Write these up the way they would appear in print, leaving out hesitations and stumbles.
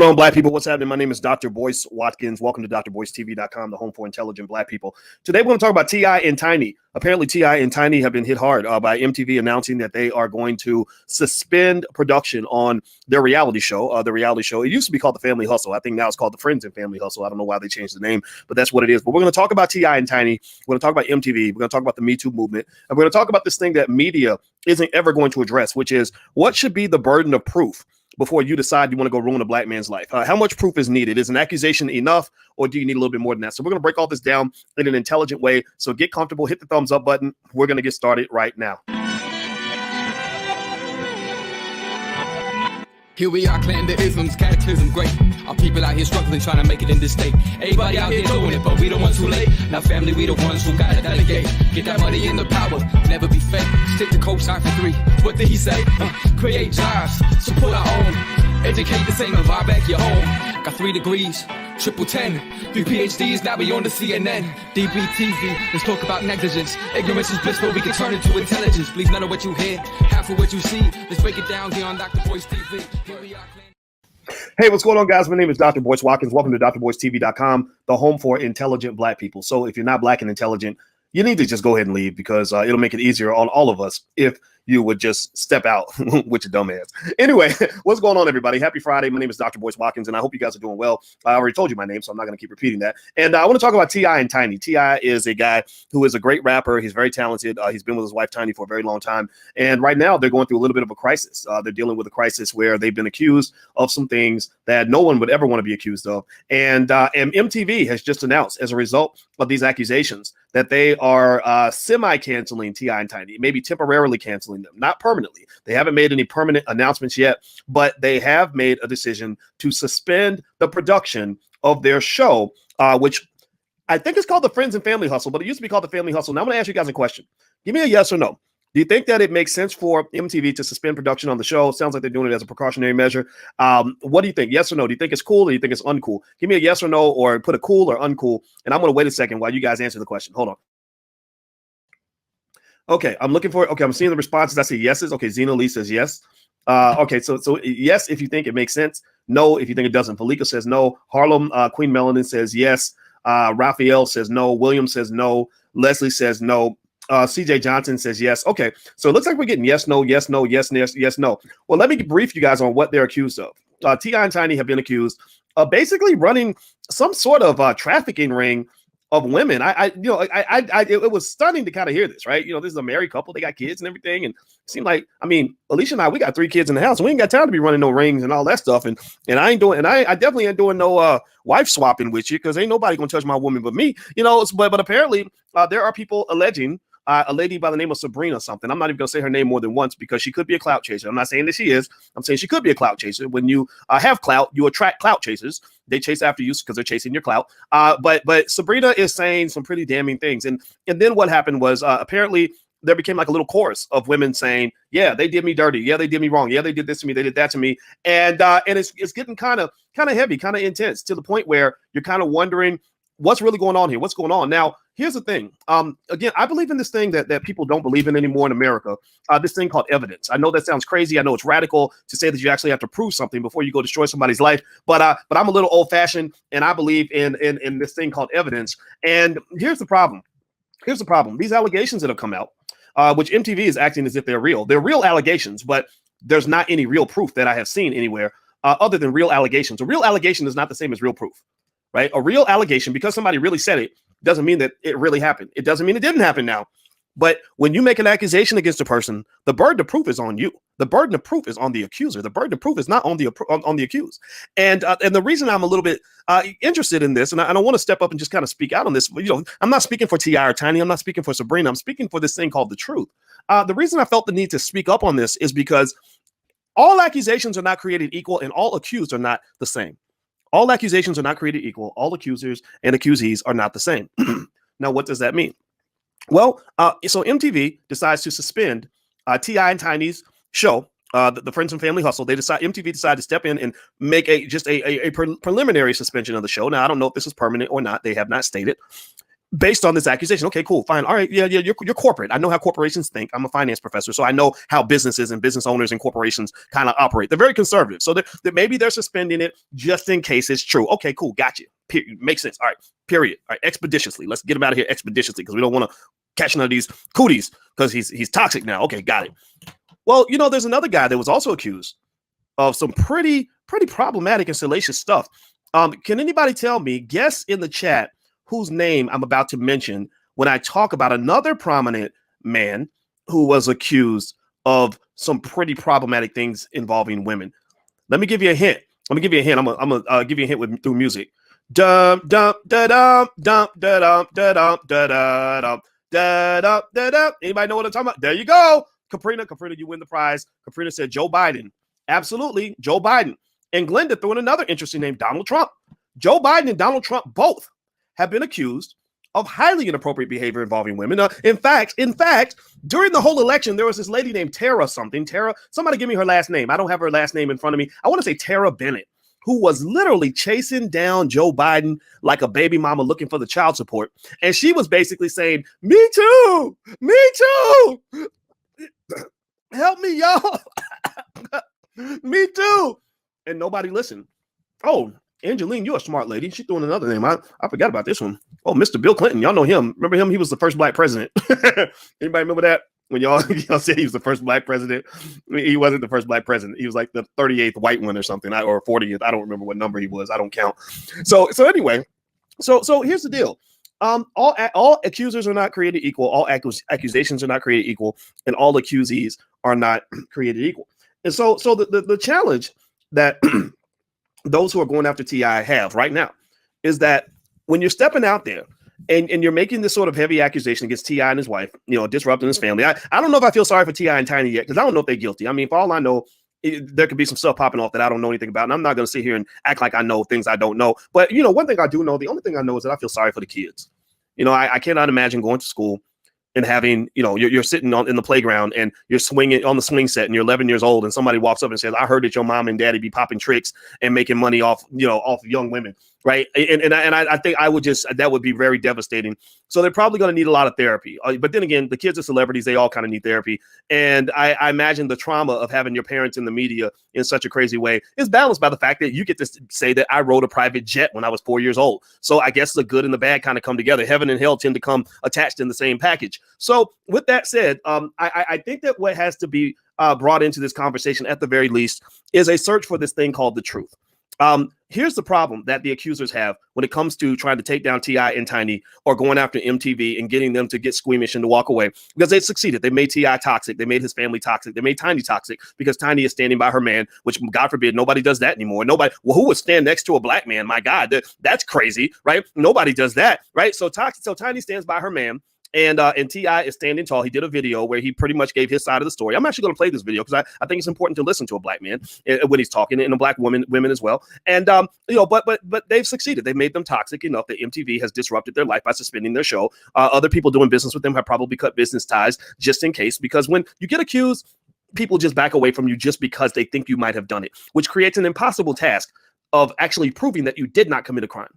Hello, Black people. What's happening? My name is Dr. Boyce Watkins. Welcome to drboycetv.com, the home for intelligent Black people. Today, we're going to talk about T.I. and Tiny. Apparently, T.I. and Tiny have been hit hard by MTV announcing that they are going to suspend production on their reality show. It used to be called The Family Hustle. I think now it's called The Friends and Family Hustle. I don't know why they changed the name, but that's what it is. But we're going to talk about T.I. and Tiny. We're going to talk about MTV. We're going to talk about the Me Too movement. And we're going to talk about this thing that media isn't ever going to address, which is what should be the burden of proof before you decide you want to go ruin a Black man's life. How much proof is needed? Is an accusation enough, or do you need a little bit more than that? So we're going to break all this down in an intelligent way. So get comfortable, hit the thumbs up button. We're going to get started right now. Here we are, clan the isms, cataclysm, great. Our people out here struggling, trying to make it in this state. Everybody out here doing it, but we the ones too late. Now family, we the ones who gotta delegate. Get that money in the power, never be fake. Stick to cosign for 3. What did he say? Create jobs, support our own. Educate the same and buy back your home. Got 3 degrees, triple 10. 3 PhDs, now we on the CNN. DBTV, let's talk about negligence. Ignorance is bliss, but we can turn it to intelligence. Believe none of what you hear, half of what you see. Let's break it down here on Dr. Boyce TV. Here we are. Hey, what's going on, guys? My name is Dr. Boyce Watkins. Welcome to drboycetv.com, the home for intelligent Black people. So if you're not Black and intelligent, you need to just go ahead and leave, because it'll make it easier on all of us if you would just step out with your dumb ass. Anyway, what's going on, everybody? Happy Friday. My name is Dr. Boyce Watkins, and I hope you guys are doing well. I already told you my name, so I'm not going to keep repeating that. And I want to talk about T.I. and Tiny. T.I. is a guy who is a great rapper. He's very talented. He's been with his wife, Tiny, for a very long time. And right now, they're going through a little bit of a crisis. They're dealing with a crisis where they've been accused of some things that no one would ever want to be accused of. And MTV has just announced, as a result of these accusations, that they are semi-canceling T.I. and Tiny, maybe temporarily canceling them, not permanently. They haven't made any permanent announcements yet, but they have made a decision to suspend the production of their show, which I think is called The Friends and Family Hustle, but it used to be called The Family Hustle. Now I'm going to ask you guys a question. Give me a yes or no. Do you think that it makes sense for MTV to suspend production on the show? Sounds like they're doing it as a precautionary measure. What do you think? Yes or no? Do you think it's cool, or do you think it's uncool? Give me a yes or no, or put a cool or uncool. And I'm going to wait a second while you guys answer the question. Hold on. Okay, I'm seeing the responses. I see yeses. Okay, Zena Lee says yes. Okay, so yes if you think it makes sense. No if you think it doesn't. Valika says no. Harlem Queen Melanin says yes. Raphael says no. William says no. Leslie says no. CJ Johnson says yes. Okay, so it looks like we're getting yes, no, yes, no, yes, yes, yes, no. Well, let me brief you guys on what they're accused of. T.I. and Tiny have been accused of basically running some sort of trafficking ring of women. It was stunning to kind of hear this, right? You know, this is a married couple. They got kids and everything. And it seemed like, Alicia and I, we got 3 kids in the house. And we ain't got time to be running no rings and all that stuff. And I definitely ain't doing no wife swapping with you, because ain't nobody going to touch my woman but me. You know, but apparently there are people alleging a lady by the name of Sabrina something. I'm not even going to say her name more than once, because she could be a clout chaser. I'm not saying that she is. I'm saying she could be a clout chaser. When you have clout, you attract clout chasers. They chase after you because they're chasing your clout. But Sabrina is saying some pretty damning things. And then what happened was apparently there became like a little chorus of women saying, yeah, they did me dirty. Yeah, they did me wrong. Yeah, they did this to me. They did that to me. And it's getting kind of heavy, kind of intense, to the point where you're kind of wondering what's really going on here. What's going on? Now, here's the thing. Again, I believe in this thing that people don't believe in anymore in America, this thing called evidence. I know that sounds crazy. I know it's radical to say that you actually have to prove something before you go destroy somebody's life. But I'm a little old fashioned, and I believe in this thing called evidence. And here's the problem. These allegations that have come out, which MTV is acting as if they're real. They're real allegations, but there's not any real proof that I have seen anywhere other than real allegations. A real allegation is not the same as real proof. Right? A real allegation, because somebody really said it, doesn't mean that it really happened. It doesn't mean it didn't happen now. But when you make an accusation against a person, the burden of proof is on you. The burden of proof is on the accuser. The burden of proof is not on the accused. And the reason I'm a little bit interested in this, and I want to step up and just kind of speak out on this. You know, I'm not speaking for T.I. or Tiny. I'm not speaking for Sabrina. I'm speaking for this thing called the truth. The reason I felt the need to speak up on this is because all accusations are not created equal, and all accused are not the same. All accusations are not created equal. All accusers and accusees are not the same. Now, what does that mean? Well, so MTV decides to suspend T.I. and Tiny's show, the Friends and Family Hustle. MTV decided to step in and make a preliminary suspension of the show. Now, I don't know if this is permanent or not. They have not stated. based on this accusation. Okay, cool, fine. All right, yeah, you're corporate. I know how corporations think. I'm a finance professor, so I know how businesses and business owners and corporations kind of operate. They're very conservative. So maybe they're suspending it just in case it's true. Okay, cool, got you. Makes sense. All right, period. All right, expeditiously. Let's get him out of here expeditiously because we don't want to catch none of these cooties because he's toxic now. Okay, got it. Well, there's another guy that was also accused of some pretty problematic and salacious stuff. Can anybody tell me, guess in the chat, whose name I'm about to mention when I talk about another prominent man who was accused of some pretty problematic things involving women? Let me give you a hint. I'm gonna give you a hint through music. Dum dum da dum dum da dum da dum da da dum da dum da dum. Anybody know what I'm talking about? There you go. Caprina, you win the prize. Caprina said Joe Biden. Absolutely, Joe Biden. And Glenda threw in another interesting name, Donald Trump. Joe Biden and Donald Trump both have been accused of highly inappropriate behavior involving women. In fact, during the whole election, there was this lady named Tara something. Tara, somebody give me her last name. I don't have her last name in front of me. I want to say Tara Bennett, who was literally chasing down Joe Biden like a baby mama looking for the child support. And she was basically saying, me too, help me, y'all. Me too. And nobody listened. Oh, Angeline, you're a smart lady. She's doing another name. I forgot about this one. Oh, Mr. Bill Clinton. Y'all know him. Remember him? He was the first black president. Anybody remember that? When y'all said he was the first black president? I mean, he wasn't the first black president. He was like the 38th white one or something, or 40th. I don't remember what number he was. I don't count. So anyway, so here's the deal. All accusers are not created equal. All accusations are not created equal, and all accusees are not created equal. And so the challenge that those who are going after T.I. have right now is that when you're stepping out there and you're making this sort of heavy accusation against T.I. and his wife, disrupting his family. I don't know if I feel sorry for T.I. and Tiny yet, because I don't know if they're guilty. I mean, for all I know, there could be some stuff popping off that I don't know anything about. And I'm not going to sit here and act like I know things I don't know. But, one thing I do know, the only thing I know is that I feel sorry for the kids. I cannot imagine going to school and having, you're sitting in the playground and you're swinging on the swing set and you're 11 years old and somebody walks up and says, I heard that your mom and daddy be popping tricks and making money off young women. Right. And I think that would be very devastating. So they're probably going to need a lot of therapy. But then again, the kids are celebrities. They all kind of need therapy. And I imagine the trauma of having your parents in the media in such a crazy way is balanced by the fact that you get to say that I rode a private jet when I was 4 years old. So I guess the good and the bad kind of come together. Heaven and hell tend to come attached in the same package. So with that said, I think that what has to be brought into this conversation at the very least is a search for this thing called the truth. Here's the problem that the accusers have when it comes to trying to take down T.I. and Tiny or going after MTV and getting them to get squeamish and to walk away, because they succeeded. They made T.I. toxic. They made his family toxic. They made Tiny toxic because Tiny is standing by her man, which God forbid, nobody does that anymore. Nobody, who would stand next to a black man? My God, that's crazy, right? Nobody does that, right? So Tiny stands by her man. And T.I. is standing tall. He did a video where he pretty much gave his side of the story. I'm actually going to play this video because I think it's important to listen to a black man when he's talking, and a black women as well. And but they've succeeded. They made them toxic enough that MTV has disrupted their life by suspending their show. Other people doing business with them have probably cut business ties just in case, because when you get accused, people just back away from you just because they think you might have done it, which creates an impossible task of actually proving that you did not commit a crime.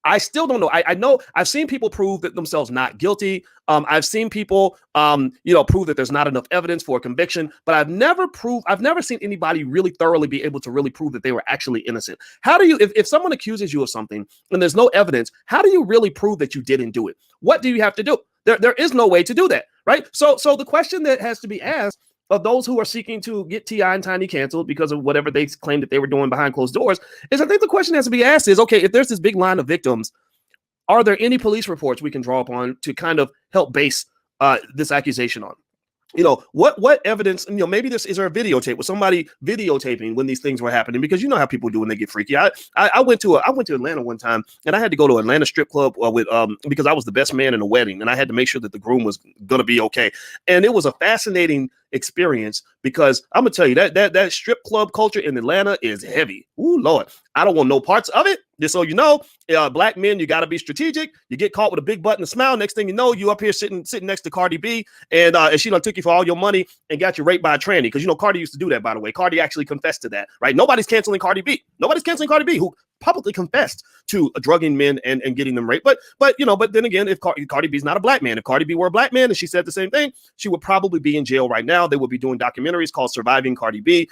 I still don't know. I know I've seen people prove that themselves not guilty. I've seen people, prove that there's not enough evidence for a conviction, but I've never seen anybody really thoroughly be able to really prove that they were actually innocent. How do you, if someone accuses you of something and there's no evidence, how do you really prove that you didn't do it? What do you have to do? There is no way to do that, right? So the question that has to be asked of those who are seeking to get T.I. and Tiny canceled because of whatever they claim that they were doing behind closed doors is, I think the question has to be asked is, okay, if there's this big line of victims, are there any police reports we can draw upon to kind of help base this accusation on? What evidence, maybe is there a videotape with somebody videotaping when these things were happening? Because you know how people do when they get freaky. I went to Atlanta one time and I had to go to Atlanta strip club because I was the best man in a wedding and I had to make sure that the groom was going to be okay. And it was a fascinating experience because I'm gonna tell you that strip club culture in Atlanta is heavy. Ooh, Lord, I don't want no parts of it. Just so you know, black men, you got to be strategic. You get caught with a big butt and a smile. Next thing you know, you up here sitting next to Cardi B, and she done took you for all your money and got you raped by a tranny. Because Cardi used to do that, by the way. Cardi actually confessed to that, right? Nobody's canceling Cardi B. Who publicly confessed to drugging men and getting them raped. But then again, if Cardi B's not a black man, if Cardi B were a black man and she said the same thing, she would probably be in jail right now. They would be doing documentaries called Surviving Cardi B.